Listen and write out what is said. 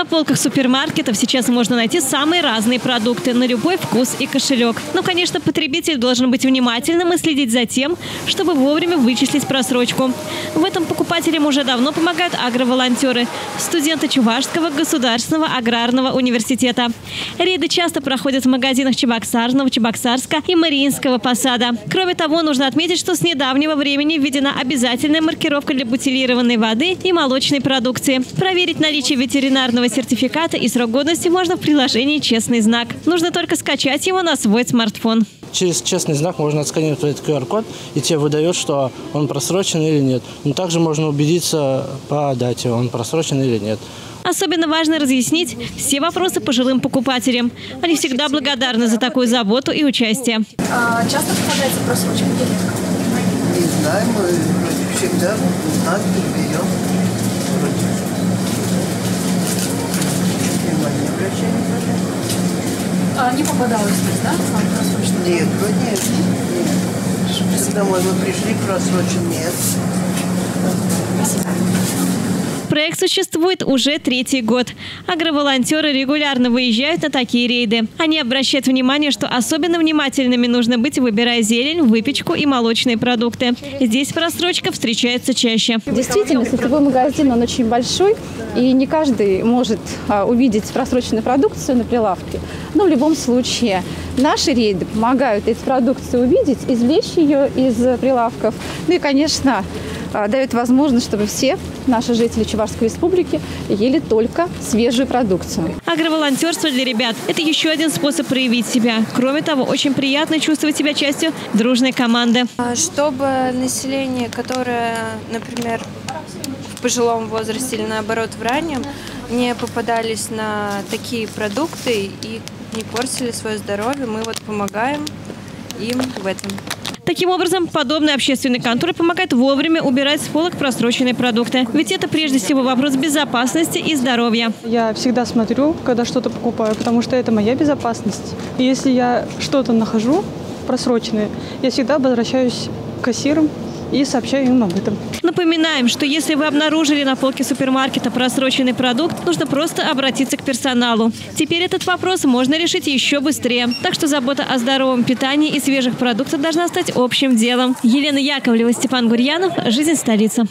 На полках супермаркетов сейчас можно найти самые разные продукты на любой вкус и кошелек. Но, конечно, потребитель должен быть внимательным и следить за тем, чтобы вовремя вычислить просрочку. В этом покупателям уже давно помогают агроволонтеры, студенты Чувашского государственного аграрного университета. Рейды часто проходят в магазинах Чебоксарного, Чебоксарска и Мариинского посада. Кроме того, нужно отметить, что с недавнего времени введена обязательная маркировка для бутилированной воды и молочной продукции. Проверить наличие ветеринарного сертификата и срок годности можно в приложении «Честный знак». Нужно только скачать его на свой смартфон. Через «Честный знак» можно отсканировать этот QR-код, и тебе выдает, что он просрочен или нет. Но также можно убедиться по дате, он просрочен или нет. Особенно важно разъяснить все вопросы пожилым покупателям. Они всегда благодарны за такую заботу и участие. Часто попадается просрочка? Не знаю, мы вроде всегда знак берем. Внимание обращаем. Не попадалось, да? Просрочка? Нет, вроде нет. Домой мы пришли, просрочен нет. Проект существует уже 3-й год. Агроволонтеры регулярно выезжают на такие рейды. Они обращают внимание, что особенно внимательными нужно быть, выбирая зелень, выпечку и молочные продукты. Здесь просрочка встречается чаще. Действительно, сетевой магазин, он очень большой, и не каждый может увидеть просроченную продукцию на прилавке. Но в любом случае наши рейды помогают эту продукцию увидеть, извлечь ее из прилавков. Ну и, конечно, дают возможность, чтобы все наши жители Чувашской республики ели только свежую продукцию. Агроволонтерство для ребят – это еще один способ проявить себя. Кроме того, очень приятно чувствовать себя частью дружной команды. Чтобы население, которое, например, в пожилом возрасте или наоборот в раннем, не попадались на такие продукты и не портили свое здоровье, мы вот помогаем им в этом. Таким образом, подобный общественный контроль помогает вовремя убирать с полок просроченные продукты. Ведь это прежде всего вопрос безопасности и здоровья. Я всегда смотрю, когда что-то покупаю, потому что это моя безопасность. И если я что-то нахожу просроченное, я всегда возвращаюсь к кассирам и сообщаю им об этом. Напоминаем, что если вы обнаружили на полке супермаркета просроченный продукт, нужно просто обратиться к персоналу. Теперь этот вопрос можно решить еще быстрее. Так что забота о здоровом питании и свежих продуктах должна стать общим делом. Елена Яковлева, Степан Гурьянов. Жизнь столицы.